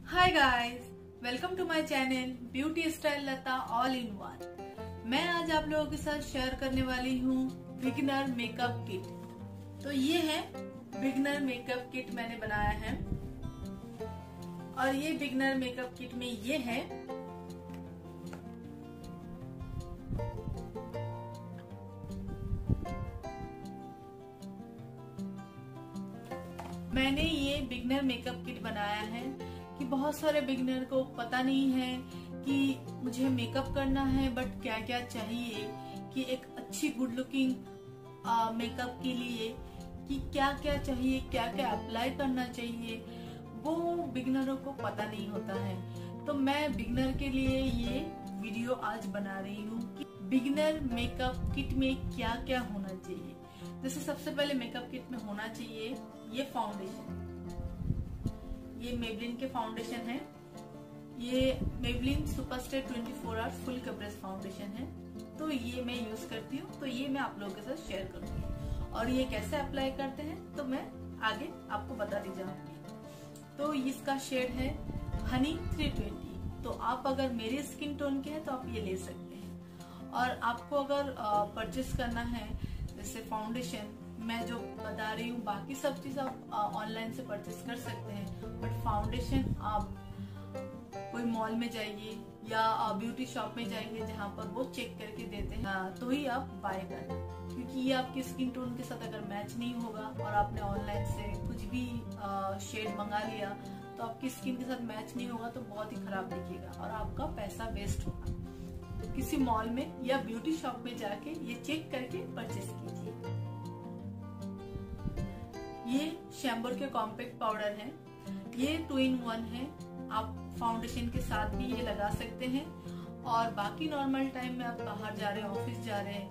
Hi guys, welcome to my channel beauty style Lata all in one. मैं आज आप लोगों के साथ शेयर करने वाली हूँ बिगिनर मेकअप किट। तो ये है बिगिनर मेकअप किट मैंने बनाया है। और ये बिगिनर मेकअप किट में ये है मैंने ये बिगिनर मेकअप किट बनाया है कि बहुत सारे बिगिनर को पता नहीं है कि मुझे मेकअप करना है, बट क्या क्या चाहिए कि एक अच्छी गुड लुकिंग मेकअप के लिए कि क्या क्या चाहिए, क्या क्या अप्लाई करना चाहिए, वो बिगिनरों को पता नहीं होता है। तो मैं बिगिनर के लिए ये वीडियो आज बना रही हूँ कि बिगिनर मेकअप किट में क्या क्या होना चाहिए। जैसे सबसे पहले मेकअप किट में होना चाहिए ये फाउंडेशन। ये मेबलिन के फाउंडेशन है। ये Maybelline Superstay 24 hour full coverage foundation है। तो ये मैं यूज करती हूँ, तो ये मैं आप लोगों के साथ शेयर करूंगी। और ये कैसे अप्लाई करते हैं तो मैं आगे आपको बताती जाऊंगी। तो इसका शेड है हनी 320। तो आप अगर मेरे स्किन टोन के हैं तो आप ये ले सकते हैं। और आपको अगर परचेस करना है जैसे फाउंडेशन, मैं जो बता रही हूँ, बाकी सब चीज आप ऑनलाइन से परचेस कर सकते हैं, बट फाउंडेशन आप कोई मॉल में जाइए या ब्यूटी शॉप में जाइए जहाँ पर वो चेक करके देते हैं, तो ही आप बाय करना। क्योंकि ये आपके स्किन टोन के साथ अगर मैच नहीं होगा और आपने ऑनलाइन से कुछ भी शेड मंगा लिया तो आपकी स्किन के साथ मैच नहीं होगा तो बहुत ही खराब दिखेगा और आपका पैसा वेस्ट होगा। तो किसी मॉल में या ब्यूटी शॉप में जाके ये चेक करके परचेस कीजिए। ये शैम्बोर के कॉम्पैक्ट पाउडर है। ये 2 in 1 है। आप फाउंडेशन के साथ भी ये लगा सकते हैं और बाकी नॉर्मल टाइम में आप बाहर जा रहे हैं, ऑफिस जा रहे हैं,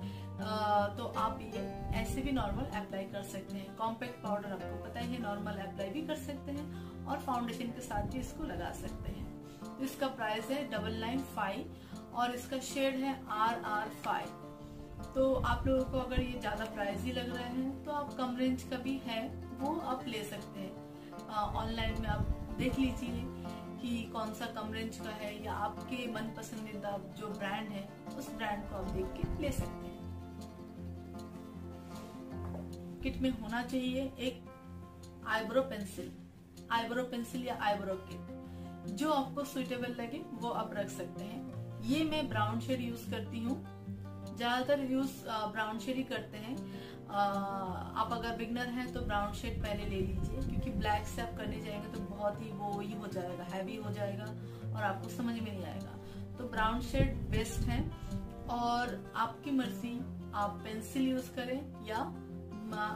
तो आप ये ऐसे भी नॉर्मल अप्लाई कर सकते हैं। कॉम्पैक्ट पाउडर आपको पता ही है, नॉर्मल अप्लाई भी कर सकते हैं और फाउंडेशन के साथ भी इसको लगा सकते हैं। तो इसका प्राइस है 995 और इसका शेड है RR5। तो आप लोगों को अगर ये ज्यादा प्राइस ही लग रहा है तो आप कम रेंज का भी है वो आप ले सकते हैं। ऑनलाइन में आप देख लीजिए कि कौन सा कम रेंज का है या आपके मन पसंदीदा जो ब्रांड है उस ब्रांड को आप देख के ले सकते हैं। किट में होना चाहिए एक आईब्रो पेंसिल या आईब्रो किट, जो आपको सुइटेबल लगे वो आप रख सकते हैं। ये मैं ब्राउन शेड यूज करती हूँ, ज्यादातर यूज ब्राउन शेड ही करते हैं। आप अगर बिगनर हैं तो ब्राउन शेड पहले ले लीजिए, क्योंकि ब्लैक से आप करने जाएंगे तो बहुत ही वो ही हो जाएगा, हैवी हो जाएगा और आपको समझ में नहीं आएगा। तो ब्राउन शेड बेस्ट है। और आपकी मर्जी, आप पेंसिल यूज करें या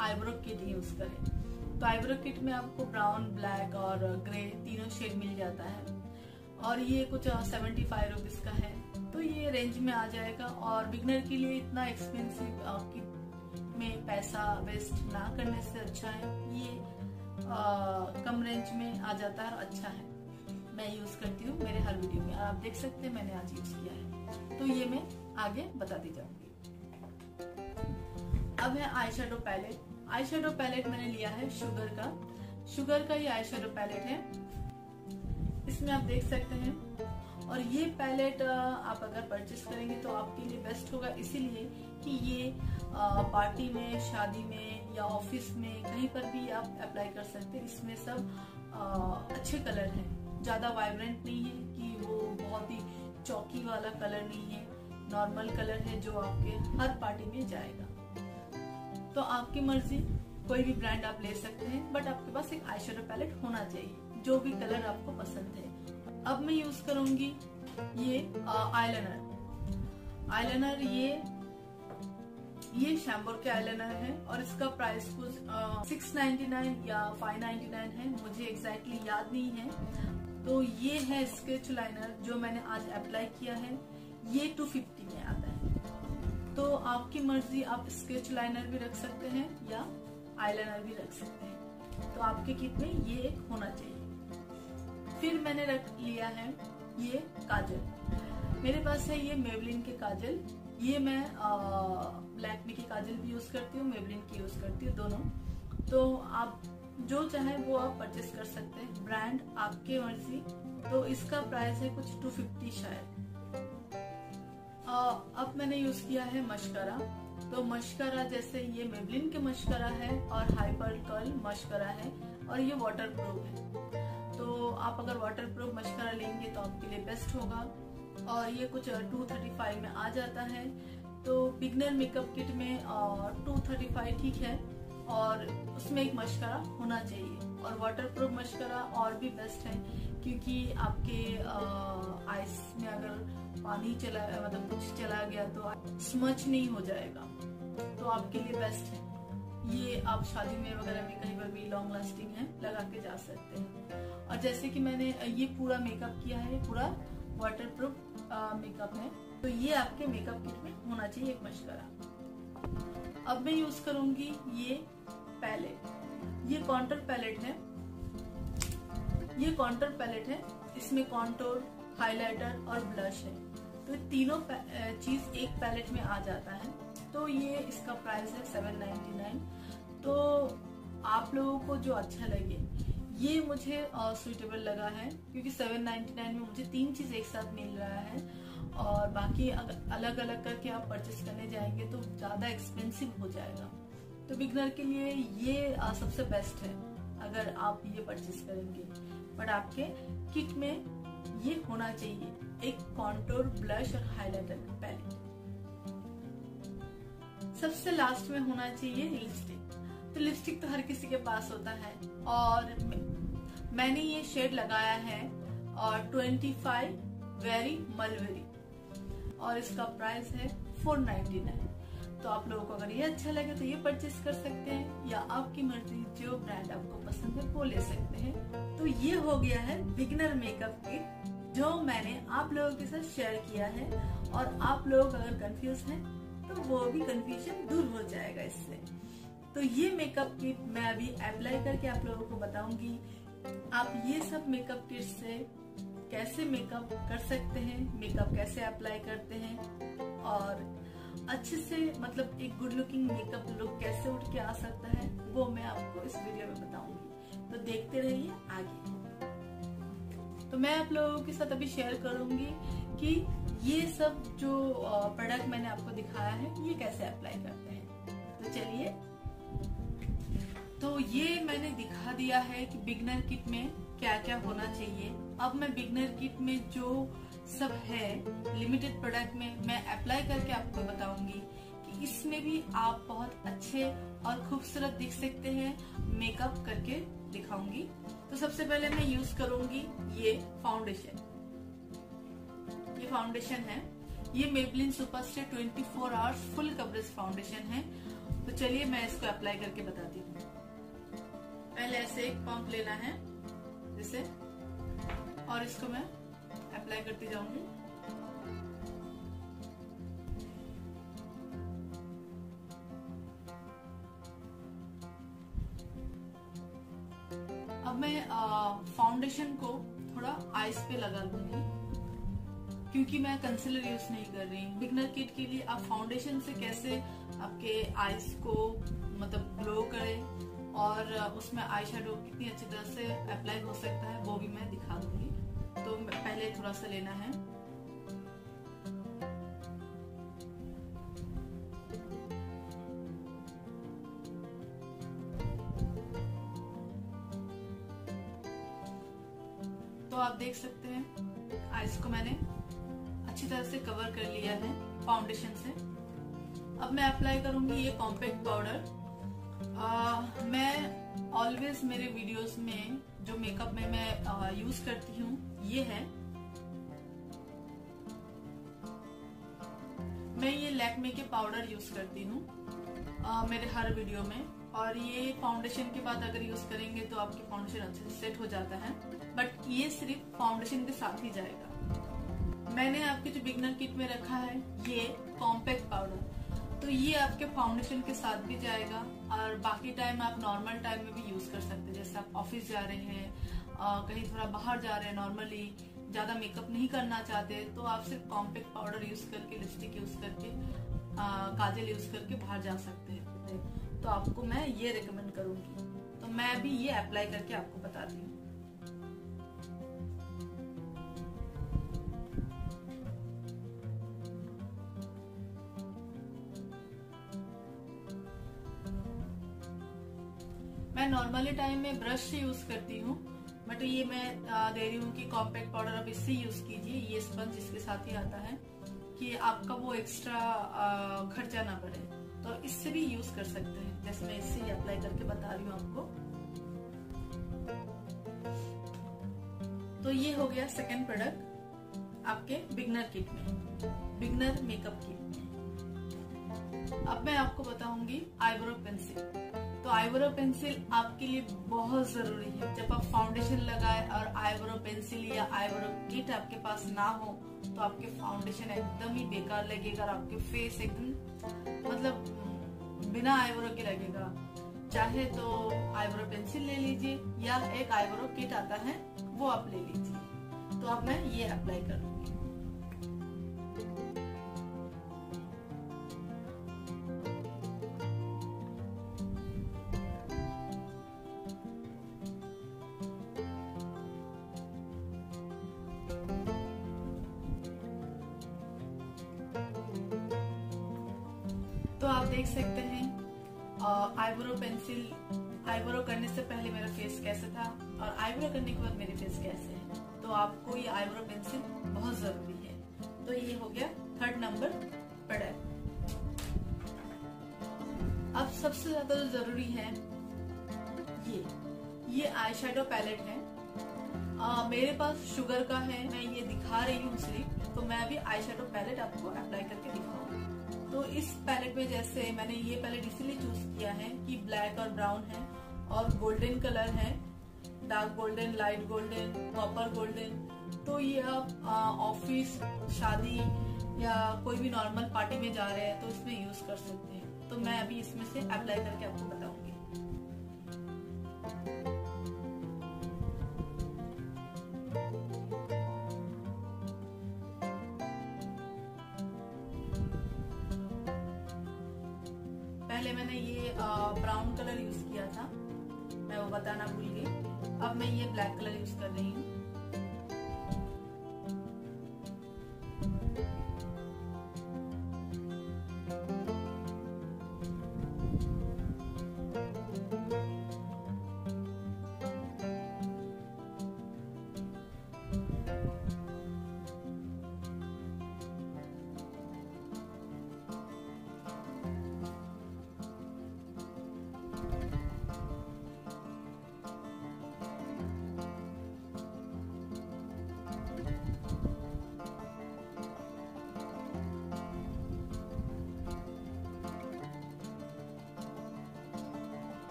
आईब्रो किट यूज करें। तो आईब्रो किट में आपको ब्राउन, ब्लैक और ग्रे तीनों शेड मिल जाता है और ये कुछ 75 रुपीज का है। तो ये रेंज में आ जाएगा और बिगनर के लिए इतना एक्सपेंसिव किट में पैसा वेस्ट ना करने से अच्छा है ये कम रेंज में आ जाता है और अच्छा है। मैं यूज करती हूँ मेरे हर वीडियो में और आप देख सकते हैं मैंने आज यूज किया है। तो ये मैं आगे बताती जाऊंगी। अब है eye shadow palette. Eye shadow palette मैंने लिया है शुगर का ये आई शेडो पैलेट है। इसमें आप देख सकते हैं। और ये पैलेट आप अगर परचेस करेंगे तो आपके लिए बेस्ट होगा, इसीलिए कि ये पार्टी में, शादी में या ऑफिस में कहीं पर भी आप अप्लाई कर सकते हैं। इसमें सब अच्छे कलर हैं, ज्यादा वाइब्रेंट नहीं है कि वो बहुत ही चौकी वाला कलर नहीं है, नॉर्मल कलर है जो आपके हर पार्टी में जाएगा। तो आपकी मर्जी, कोई भी ब्रांड आप ले सकते हैं, बट आपके पास एक आई शेडो पैलेट होना चाहिए जो भी कलर आपको पसंद है। अब मैं यूज करूंगी ये आईलाइनर। ये शैम्बोर के आईलाइनर है और इसका प्राइस कुछ 699 या 599 है, मुझे एग्जैक्टली याद नहीं है। तो ये है स्केच लाइनर जो मैंने आज अप्लाई किया है। ये 250 में आता है। तो आपकी मर्जी, आप स्केच लाइनर भी रख सकते हैं या आईलाइनर भी रख सकते हैं। तो आपके किट में ये एक होना चाहिए। फिर मैंने रख लिया है ये काजल। मेरे पास है ये मेबलिन के काजल। ये मैं ब्लैक में की काजल भी यूज करती हूँ, मेबलिन की यूज करती हूँ, दोनों। तो आप जो चाहे वो आप परचेस कर सकते हैं। ब्रांड ब्रांड आपके मर्जी। तो इसका प्राइस है कुछ 250 शायद। अब मैंने यूज किया है मस्कारा। तो मस्कारा जैसे ये मेबलिन के मस्कारा है और हाइपर कर्ल मस्कारा है और ये वाटर प्रूफ है। तो आप अगर वाटर प्रूफ मस्कारा लेंगे तो आपके लिए बेस्ट होगा। और ये कुछ 235 में आ जाता है। तो बिगनर मेकअप किट में 235 ठीक है, और उसमें एक मस्कारा होना चाहिए। और वाटर प्रूफ मस्कारा और भी बेस्ट है, क्योंकि आपके आईज में अगर पानी चला मतलब कुछ चला गया तो स्मच नहीं हो जाएगा, तो आपके लिए बेस्ट है। ये आप शादी में वगैरह में कहीं पर भी लॉन्ग लास्टिंग है, लगा के जा सकते हैं। और जैसे कि मैंने ये पूरा मेकअप किया है, पूरा वाटर प्रूफ मेकअप है, तो ये आपके मेकअप किट में होना चाहिए एक मस्कारा। अब मैं यूज करूंगी ये पैलेट। ये कॉन्टूर पैलेट है। ये कॉन्टूर पैलेट है, इसमें कॉन्टूर, हाइलाइटर और ब्लश है। तो तीनों चीज एक पैलेट में आ जाता है। तो ये इसका प्राइस है 799। तो आप लोगों को जो अच्छा लगे, ये मुझे सुइटेबल लगा है, क्योंकि 799 में मुझे 3 चीज एक साथ मिल रहा है। और बाकी अलग अलग करके आप परचेस करने जाएंगे तो ज्यादा एक्सपेंसिव हो जाएगा। तो बिगनर के लिए ये सबसे बेस्ट है अगर आप ये परचेस करेंगे। बट आपके किट में ये होना चाहिए एक कॉन्टूर, ब्लश और हाइलाइटर का पैलेट। सबसे लास्ट में होना चाहिए लिपस्टिक। तो लिपस्टिक तो हर किसी के पास होता है, और मैंने ये शेड लगाया है और 25 वेरी मलबेरी, और इसका प्राइस है 499। तो आप लोगों को अगर ये अच्छा लगे तो ये परचेस कर सकते हैं, या आपकी मर्जी जो ब्रांड आपको पसंद है वो ले सकते हैं। तो ये हो गया है बिगनर मेकअप किट जो मैंने आप लोगों के साथ शेयर किया है। और आप लोग अगर कंफ्यूज हैं तो वो भी कंफ्यूजन दूर हो जाएगा इससे। तो ये मेकअप किट मैं अभी अप्लाई करके आप लोगों को बताऊंगी आप ये सब मेकअप किट से कैसे मेकअप कर सकते हैं, मेकअप कैसे अप्लाई करते हैं, और अच्छे से मतलब एक गुड लुकिंग मेकअप लुक कैसे उठ के आ सकता है, वो मैं आपको इस वीडियो में बताऊंगी। तो देखते रहिए आगे। तो मैं आप लोगों के साथ अभी शेयर करूंगी कि ये सब जो प्रोडक्ट मैंने आपको दिखाया है ये कैसे अप्लाई करते हैं। तो चलिए, तो ये मैंने दिखा दिया है कि बिगनर किट में क्या क्या होना चाहिए। अब मैं बिगनर किट में जो सब है लिमिटेड प्रोडक्ट में मैं अप्लाई करके आपको बताऊंगी कि इसमें भी आप बहुत अच्छे और खूबसूरत दिख सकते हैं, मेकअप करके दिखाऊंगी। तो सबसे पहले मैं यूज करूंगी ये फाउंडेशन। ये फाउंडेशन है, ये Maybelline Superstay 24 hours full coverage foundation है। तो चलिए मैं इसको अप्लाई करके बताती हूँ। पहले ऐसे एक पंप लेना है जैसे, और इसको मैं अप्लाई करती जाऊंगी। अब मैं फाउंडेशन को थोड़ा आईज पे लगा लूंगी, क्योंकि मैं कंसीलर यूज नहीं कर रही हूँ। बिगनर किट के लिए आप फाउंडेशन से कैसे आपके आईज को मतलब ग्लो करे और उसमें आई शेडो कितनी अच्छी तरह से अप्लाई हो सकता है वो भी मैं दिखा दूंगी। तो पहले थोड़ा सा लेना है, तो आप देख सकते हैं आईज को मैंने अच्छी तरह से कवर कर लिया है फाउंडेशन से। अब मैं अप्लाई करूंगी ये कॉम्पैक्ट पाउडर। मैं ऑलवेज मेरे वीडियोस में जो मेकअप में मैं यूज करती हूँ ये है, मैं ये लैक्मे के पाउडर यूज करती हूँ मेरे हर वीडियो में। और ये फाउंडेशन के बाद अगर यूज करेंगे तो आपकी फाउंडेशन अच्छे से सेट हो जाता है, बट ये सिर्फ फाउंडेशन के साथ ही जाएगा। मैंने आपके जो बिगनर किट में रखा है ये कॉम्पैक्ट पाउडर, तो ये आपके फाउंडेशन के साथ भी जाएगा और बाकी टाइम आप नॉर्मल टाइम में भी यूज कर सकते हैं। जैसे आप ऑफिस जा रहे हैं, कहीं थोड़ा बाहर जा रहे हैं, नॉर्मली ज्यादा मेकअप नहीं करना चाहते, तो आप सिर्फ कॉम्पैक्ट पाउडर यूज करके, लिपस्टिक यूज करके, काजल यूज करके बाहर जा सकते हैं। तो आपको मैं ये रिकमेंड करूंगी। तो मैं भी ये अप्लाई करके आपको बताती हूँ। मैं नॉर्मली टाइम में ब्रश से यूज करती हूँ, बट ये मैं दे रही हूँ कि कॉम्पैक्ट पाउडर आप इससे यूज कीजिए। ये स्पंज इसके साथ ही आता है कि आपका वो एक्स्ट्रा खर्चा ना पड़े, तो इससे भी यूज कर सकते हैं। जैसे मैं इससे ही अप्लाई करके बता रही हूँ आपको। तो ये हो गया सेकंड प्रोडक्ट आपके बिगनर किट में, बिगनर मेकअप किट में। अब मैं आपको बताऊंगी आईब्रो पेंसिल। तो आईब्रो पेंसिल आपके लिए बहुत जरूरी है। जब आप फाउंडेशन लगाए और आईब्रो पेंसिल या आईब्रो किट आपके पास ना हो तो आपके फाउंडेशन एकदम ही बेकार लगेगा और आपके फेस एकदम मतलब बिना आईब्रो के लगेगा। चाहे तो आईब्रो पेंसिल ले लीजिए या एक आईब्रो किट आता है वो आप ले लीजिए। तो अब मैं ये अप्लाई करूंगी। तो आप देख सकते हैं आईब्रो पेंसिल आईब्रो करने से पहले मेरा फेस कैसे था और आईब्रो करने के बाद मेरे फेस कैसे है। तो आपको ये आईब्रो पेंसिल बहुत जरूरी है। तो ये हो गया थर्ड नंबर प्रोडक्ट। अब सबसे ज्यादा जो जरूरी है ये आई शेडो पैलेट है। मेरे पास शुगर का है, मैं ये दिखा रही हूँ सिर्फ। तो मैं अभी आई शेडो पैलेट आपको अप्लाई करके दिखाऊंगी। तो इस पैलेट में जैसे मैंने ये पैलेट इसलिए चूज किया है कि ब्लैक और ब्राउन है और गोल्डन कलर है, dark golden, light golden, copper golden. तो ये आप ऑफिस, शादी या कोई भी नॉर्मल पार्टी में जा रहे हैं तो इसमें यूज कर सकते हैं। तो मैं अभी इसमें से अप्लाई करके आपको बताऊंगी। पहले मैंने ये ब्राउन कलर यूज किया था, मैं वो बताना भूल गई। अब मैं ये ब्लैक कलर यूज कर रही हूँ।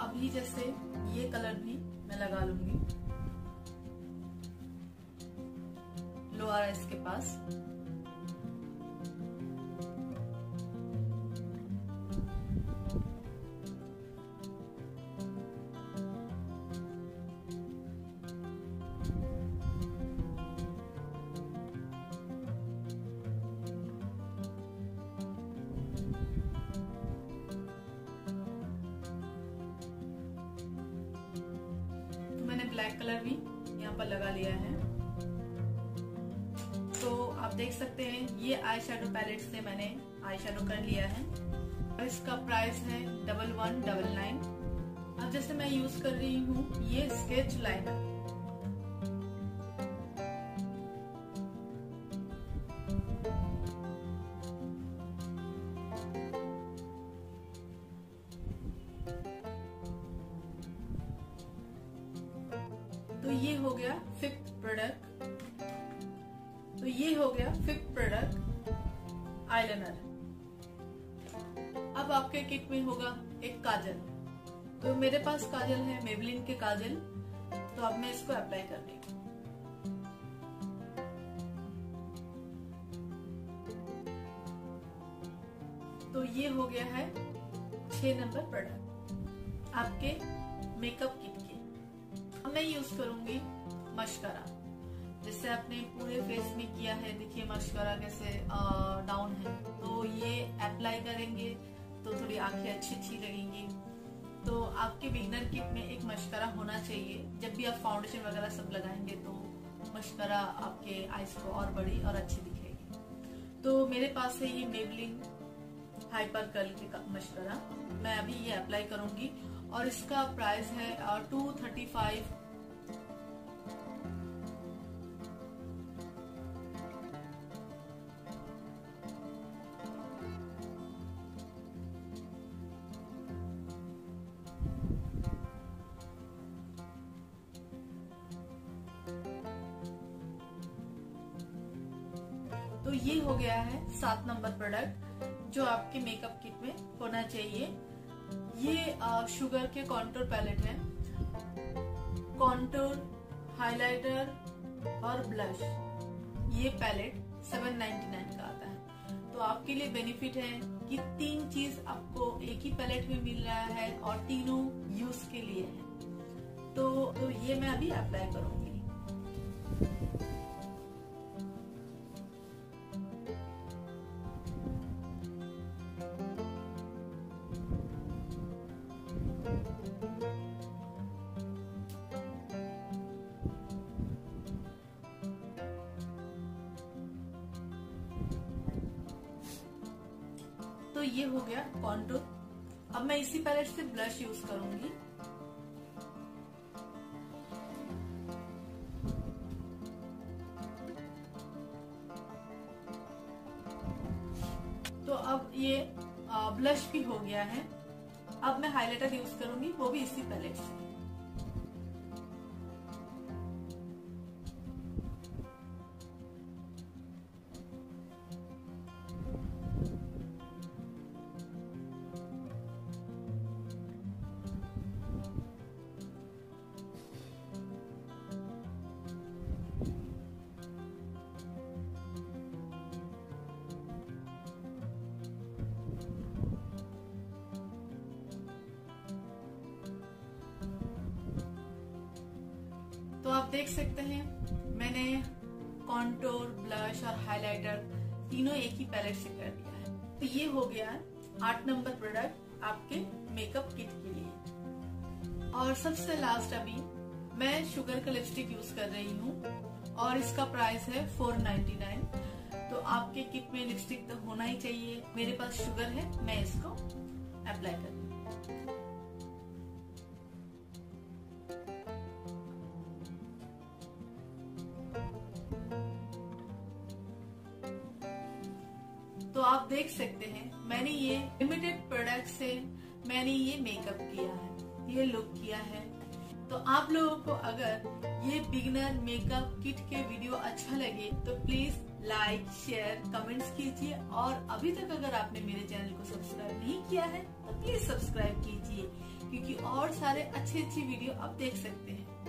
अभी जैसे ये कलर भी मैं लगा लूंगी लोअर आईज के पास। ब्लैक कलर भी यहाँ पर लगा लिया है। तो आप देख सकते हैं ये आई शेडो पैलेट से मैंने आई शेडो कर लिया है और इसका प्राइस है 1199। अब जैसे मैं यूज कर रही हूँ ये स्केच लाइनर। तो ये हो गया फिफ्थ प्रोडक्ट। तो ये हो गया फिफ्थ प्रोडक्ट आईलाइनर। अब आपके किट में होगा एक काजल। तो मेरे पास काजल है मेबलिन के काजल। तो अब मैं इसको अप्लाई कर रही हूँ। तो ये हो गया है 6 नंबर प्रोडक्ट आपके मेकअप किट के। अब मैं यूज करूंगी मस्कारा। जिससे आपने पूरे फेस में किया है, देखिए मस्कारा कैसे डाउन है। तो ये अप्लाई करेंगे तो थोड़ी आंखें अच्छी अच्छी लगेंगी। तो आपके बिगनर किट में एक मस्कारा होना चाहिए। जब भी आप फाउंडेशन वगैरह सब लगाएंगे तो मस्कारा आपके आईज को और बड़ी और अच्छी दिखेगी। तो मेरे पास है ये मेबलिन हाइपर कर्ल के मस्करा। मैं अभी ये अप्लाई करूंगी और इसका प्राइस है 235। तो ये हो गया है 7 नंबर प्रोडक्ट जो आपके मेकअप किट में होना चाहिए। ये शुगर के कॉन्टूर पैलेट है। कॉन्टूर, हाइलाइटर और ब्लश, ये पैलेट 799 का आता है। तो आपके लिए बेनिफिट है कि 3 चीज आपको एक ही पैलेट में मिल रहा है और तीनों यूज के लिए है। तो ये मैं अभी अप्लाई करूंगी। तो ये हो गया कॉन्टूर। अब मैं इसी पैलेट से ब्लश यूज करूंगी। तो अब ये ब्लश भी हो गया है। अब मैं हाइलाइटर यूज करूंगी, वो भी इसी पैलेट से। तो आप देख सकते हैं मैंने कॉन्टूर, ब्लश और हाइलाइटर तीनों एक ही पैलेट से कर दिया है। तो ये हो गया 8 नंबर प्रोडक्ट आपके मेकअप किट के लिए। और सबसे लास्ट अभी मैं शुगर का लिपस्टिक यूज कर रही हूँ और इसका प्राइस है 499। तो आपके किट में लिपस्टिक तो होना ही चाहिए। मेरे पास शुगर है, मैं इसको अप्लाई कर रही हूँ। तो आप देख सकते हैं मैंने ये लिमिटेड प्रोडक्ट से मैंने ये मेकअप किया है, ये लुक किया है। तो आप लोगों को अगर ये बिगिनर मेकअप किट के वीडियो अच्छा लगे तो प्लीज लाइक, शेयर, कमेंट्स कीजिए। और अभी तक अगर आपने मेरे चैनल को सब्सक्राइब नहीं किया है तो प्लीज सब्सक्राइब कीजिए, क्योंकि और सारे अच्छी वीडियो आप देख सकते हैं।